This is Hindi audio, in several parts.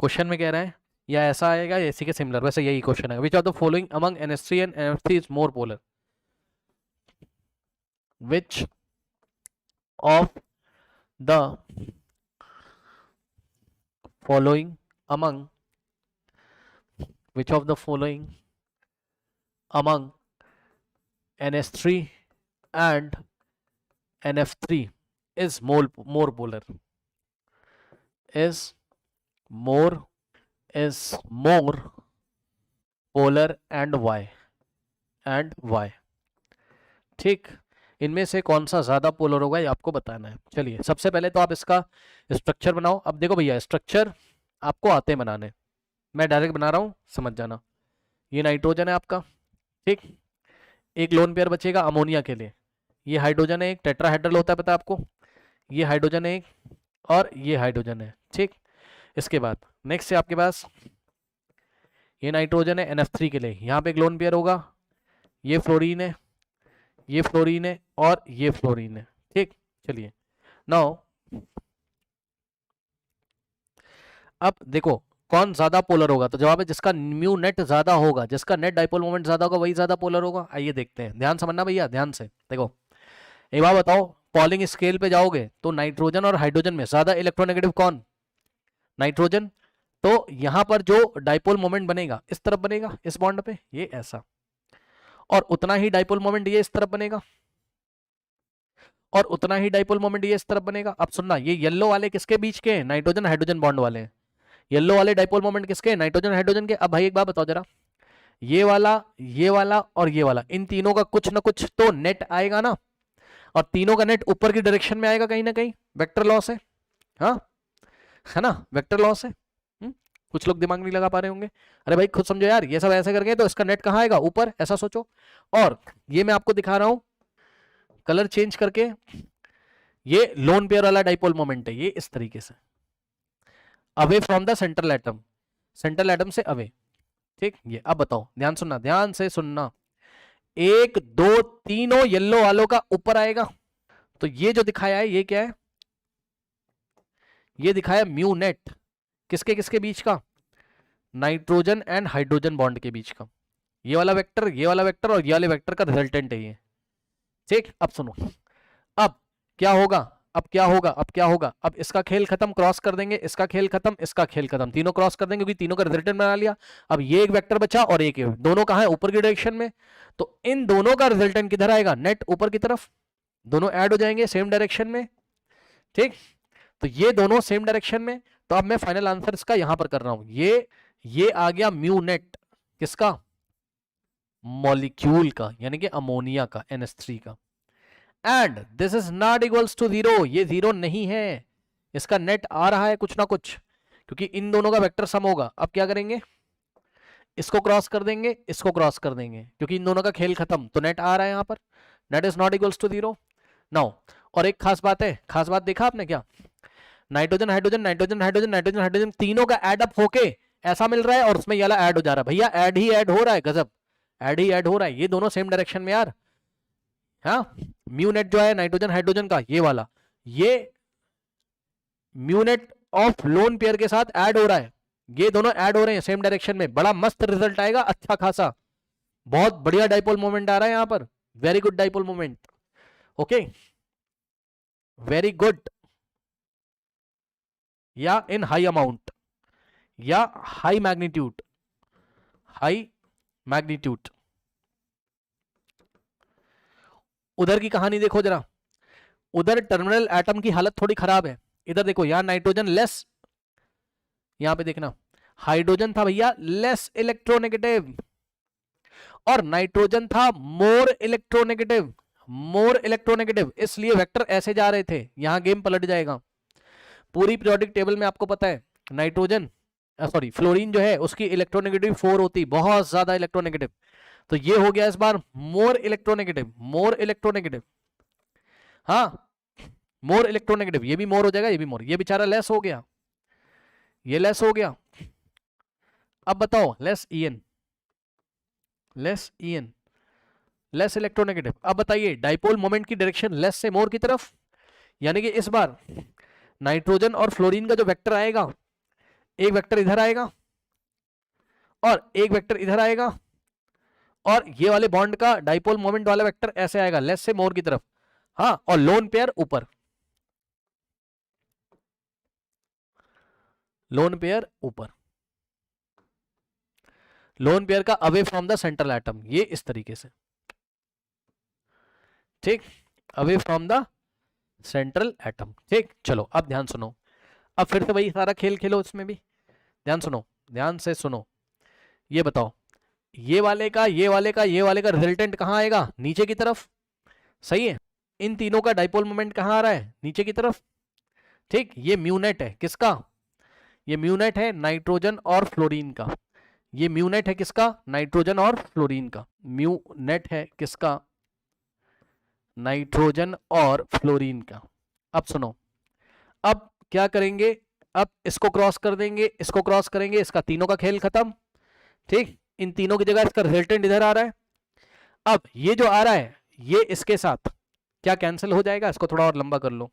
क्वेश्चन में कह रहा है या ऐसा आएगा या इसी के सिमिलर, वैसे यही क्वेश्चन है। Which of the following among NH3 and NF3 is more polar? Which of the following among which of the following among NH3 and NF3 is more polar? is more polar and why? ठीक, इनमें से कौन सा ज्यादा पोलर होगा ये आपको बताना है। चलिए सबसे पहले तो आप इसका स्ट्रक्चर बनाओ। अब देखो भैया, स्ट्रक्चर आपको आते हैं बनाने, मैं डायरेक्ट बना रहा हूं, समझ जाना। ये नाइट्रोजन है आपका, ठीक, एक लोन पेयर बचेगा अमोनिया के लिए। ये हाइड्रोजन है, एक टेट्राहेड्रल होता है पता है आपको, ये हाइड्रोजन है एक, और ये हाइड्रोजन है, ठीक। इसके बाद नेक्स्ट है आपके पास ये नाइट्रोजन है NF3 के लिए, यहाँ पे एक लोन पेयर होगा, ये फ्लोरीन है, ये फ्लोरीन है और ये फ्लोरीन है, ठीक। चलिए नाउ अब देखो कौन ज्यादा पोलर होगा, तो जवाब है जिसका म्यू नेट ज्यादा होगा, जिसका नेट डाइपोल मोमेंट ज्यादा होगा वही ज्यादा पोलर होगा। आइए देखते हैं, ध्यान समझना भैया, ध्यान से देखो। एक बार बताओ, पॉलिंग स्केल पे जाओगे तो नाइट्रोजन और हाइड्रोजन में ज्यादा इलेक्ट्रोनेगेटिव कौन? नाइट्रोजन। तो यहां पर जो डाइपोल मोमेंट बनेगा इस तरफ बनेगा, इस बॉन्ड पे ये ऐसा, और उतना ही डाइपोल मोमेंट ये इस तरफ बनेगा, और उतना ही डाइपोल मोमेंट ये इस तरफ बनेगा। अब सुनना, ये येलो वाले किसके बीच के हैं? नाइट्रोजन हाइड्रोजन बॉन्ड वाले हैं। येलो वाले डाइपोल मोमेंट किसके? नाइट्रोजन हाइड्रोजन के। अब भाई एक बात बताओ जरा, ये वाला और ये वाला, इन तीनों का कुछ ना कुछ तो नेट आएगा ना, और तीनों का नेट ऊपर की डायरेक्शन में आएगा कहीं ना कहीं, वेक्टर लॉ से, हाँ है ना, वेक्टर लॉ से। कुछ लोग दिमाग नहीं लगा पा रहे होंगे, अरे भाई खुद समझो यार, ये सब ऐसे करके तो इसका नेट कहाँ आएगा? ऊपर, ऐसा सोचो। और ये मैं आपको दिखा रहा हूं कलर चेंज करके, ये लोन पेयर वाला डाइपोल मोमेंट है, ये इस तरीके से away from the central atom, central atom से अवे, ठीक। ये अब बताओ, ध्यान सुनना, ध्यान से सुनना, 1 2 तीनों येलो वालों का ऊपर आएगा, तो ये जो दिखाया है ये क्या है? ये दिखाया म्यू नेट, किसके किसके बीच का? नाइट्रोजन एंड हाइड्रोजन बॉन्ड के बीच का। ये वाला वेक्टर, ये वाला वेक्टर और ये वाले वेक्टर का रिजल्टेंट है ये, ठीक। अब सुनो, अब क्या होगा, अब क्या होगा, अब क्या होगा, अब इसका खेल खत्म, क्रॉस कर देंगे, इसका खेल खत्म, इसका खेल खत्म, तीनों क्रॉस कर देंगे क्योंकि तीनों का रिजल्टेंट बना लिया। अब ये एक वेक्टर बचा और एक दोनों कहां है? ऊपर की डायरेक्शन में। तो इन दोनों का रिजल्टेंट किधर आएगा? नेट ऊपर की तरफ, दोनों ऐड हो जाएंगे सेम डायरेक्शन में, ठीक। तो ये दोनों सेम डायरेक्शन में। तो अब मैं फाइनल आंसर इसका यहां पर कर रहा हूं, ये आ गया म्यू नेट किसका? मॉलिक्यूल का, यानी कि अमोनिया का, NH3 का। And this is not equals to 0, ये 0 नहीं है, इसका नेट आ रहा है कुछ ना कुछ, क्योंकि इन दोनों का वेक्टर सम होगा। अब क्या करेंगे? इसको क्रॉस कर देंगे, इसको क्रॉस कर देंगे, क्योंकि इन दोनों का खेल खत्म, तो नेट आ रहा है यहां पर, net is not equals to 0 now. और एक खास बात है, खास बात देखा आपने क्या? Nitrogen hydrogen, nitrogen hydrogen, nitrogen hydrogen, तीनों का एड अप होके ऐसा मिल रहा है, और उसमें ये वाला ऐड हो जा रहा है। भैया ऐड ही ऐड हो रहा है, गजब, ऐड ही ऐड हो रहा है, ये दोनों सेम डायरेक्शन में यार। हाँ, म्यू नेट जो है नाइट्रोजन हाइड्रोजन का, ये वाला, ये mu net of lone pair के साथ ऐड हो रहा है, ये दोनों ऐड हो रहे हैं सेम डायरेक्शन में। बड़ा मस्त रिजल्ट आएगा, अच्छा खासा, बहुत बढ़िया डाइपोल मोमेंट आ रहा है यहां पर, very good dipole moment, okay, very good, या इन हाई अमाउंट, या हाई मैग्नीट्यूड, हाई मैग्नीट्यूड। उधर की कहानी देखो जरा, उधर टर्मिनल एटम की हालत थोड़ी खराब है, इधर देखो, यहां नाइट्रोजन लेस, यहां पे देखना हाइड्रोजन था भैया लेस इलेक्ट्रोनेगेटिव, और नाइट्रोजन था मोर इलेक्ट्रोनेगेटिव, मोर इलेक्ट्रोनेगेटिव, इसलिए वेक्टर ऐसे जा रहे थे। यहां गेम पलट जाएगा। पूरी पीरियोडिक टेबल में आपको पता है नाइट्रोजन सॉरी फ्लोरीन जो है उसकी इलेक्ट्रोनेगेटिव 4 होती, बहुत ज्यादा इलेक्ट्रोनेगेटिव, तो ये हो गया इस बार मोर इलेक्ट्रोनेगेटिव, मोर इलेक्ट्रोनेगेटिव, हाँ मोर इलेक्ट्रोनेगेटिव, ये भी मोर हो जाएगा, ये भी मोर, ये बेचारा लेस हो गया, ये लेस हो गया। अब बताओ less EN, less EN, less electronegative. अब बताइए डाइपोल मोमेंट की डायरेक्शन लेस से मोर की तरफ, यानी कि इस बार नाइट्रोजन और फ्लोरीन का जो वेक्टर आएगा, एक वेक्टर इधर आएगा और एक वेक्टर इधर आएगा, और ये वाले बॉन्ड का डाइपोल मोमेंट वाला वेक्टर ऐसे आएगा लेस से मोर की तरफ, हाँ, और लोन पेयर ऊपर, लोन पेयर ऊपर, लोन पेयर का away from the central atom, ये इस तरीके से, ठीक, away from the central atom, ठीक। चलो अब ध्यान सुनो, अब फिर से वही सारा खेल खेलो, इसमें भी ध्यान सुनो, ध्यान से सुनो। ये बताओ, ये वाले का ये वाले का ये वाले का रिजल्टेंट कहां आएगा? नीचे की तरफ, सही है। इन तीनों का डाइपोल मोमेंट कहां आ रहा है? नीचे की तरफ, ठीक। ये म्यूनेट है किसका? ये म्यूनेट है नाइट्रोजन और फ्लोरीन का। ये म्यूनेट है किसका? नाइट्रोजन और फ्लोरीन का। म्यूनेट है किसका? नाइट्रोजन और फ्लोरीन का। अब सुनो, अब क्या करेंगे? अब इसको क्रॉस कर देंगे, इसको क्रॉस करेंगे, इसका तीनों का खेल खत्म, ठीक। इन तीनों की जगह इसका रिजल्टेंट इधर आ रहा है। अब ये जो आ रहा है ये इसके साथ क्या कैंसिल हो जाएगा? इसको थोड़ा और लंबा कर लो।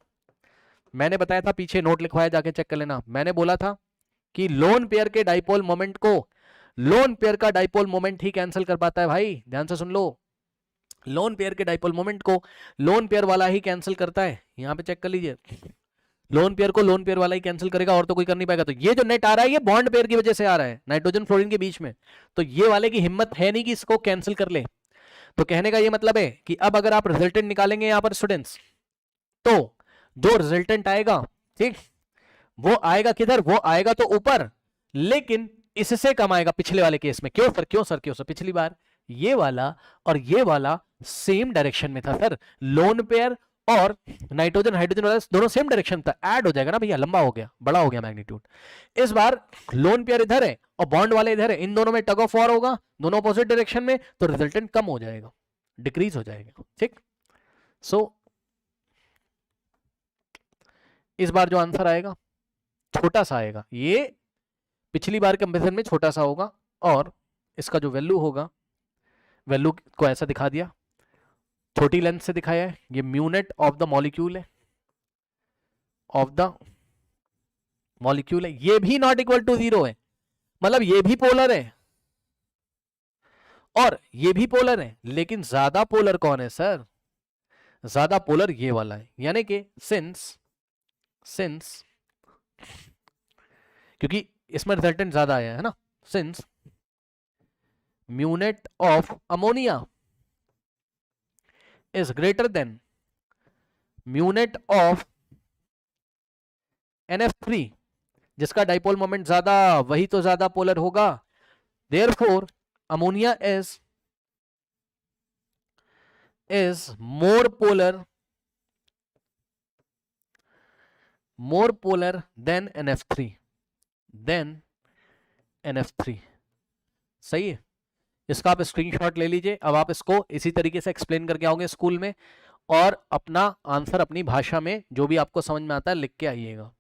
मैंने बताया था, पीछे नोट लिखवाया, जाके चेक कर लेना। मैंने बोला था कि लोन पेयर के डाइपोल मोमेंट को लोन पेयर का डाइपोल मोमेंट ही कैंसिल कर पाता है। भाई ध्यान से सुन लो, लोन पेयर के डाइपोल मोमेंट को लोन पेयर वाला ही कैंसिल करता है। यहां पे चेक कर लीजिए, लोन पेयर को लोन पेयर वाला ही कैंसिल करेगा, और तो कोई कर नहीं पाएगा। तो ये जो नेट आ रहा है ये बॉन्ड पेयर की वजह से आ रहा है, नाइट्रोजन फ्लोरीन के बीच में। तो ये वाले की हिम्मत है नहीं कि इसको कैंसिल कर ले। तो कहने का ये मतलब है कि अब अगर आप रिजल्टेंट निकालेंगे यहां पर स्टूडेंट्स, तो जो रिजल्टेंट आएगा, ठीक, वो आएगा किधर? वो आएगा तो ऊपर, लेकिन इससे कम आएगा पिछले वाले केस में। क्यों सर? क्यों सर? क्यों सर? पिछली बार ये वाला और ये वाला सेम डायरेक्शन में था सर, लोन पेयर और नाइट्रोजन हाइड्रोजन वाला दोनों सेम डायरेक्शन था। ऐड हो जाएगा ना भैया, लंबा हो गया, बड़ा हो गया मैग्नीट्यूड। इस बार लोन पेयर इधर है और बॉन्ड वाले इधर है, इन दोनों में टग ऑफ वॉर होगा, दोनों अपोजिट डायरेक्शन में, तो रिजल्टेंट कम हो जाएगा, डिक्रीज हो जाएगा, ठीक। सो इस बार जो आंसर आएगा छोटा सा आएगा, ये पिछली बार कंपेरिजन में छोटा सा होगा, और इसका जो वैल्यू होगा, वैल्यू को ऐसा दिखा दिया, छोटी लेंथ से दिखाया है। ये म्यूनेट ऑफ द मॉलिक्यूल है, ऑफ द मॉलिक्यूल है। ये भी नॉट इक्वल टू 0 है, मतलब ये भी पोलर है और ये भी पोलर है, लेकिन ज्यादा पोलर कौन है सर? ज्यादा पोलर ये वाला है, यानी कि सिंस क्योंकि इसमें रिजल्टेंट ज्यादा आया है ना, since mu net of ammonia is greater than mu net of NF3, जिसका डाइपोल मोमेंट ज्यादा, वही तो ज्यादा पोलर होगा। Therefore ammonia is more polar than NF3 सही है। इसका आप स्क्रीनशॉट ले लीजिए। अब आप इसको इसी तरीके से एक्सप्लेन करके आओगे स्कूल में, और अपना आंसर अपनी भाषा में जो भी आपको समझ में आता है लिख के आइएगा।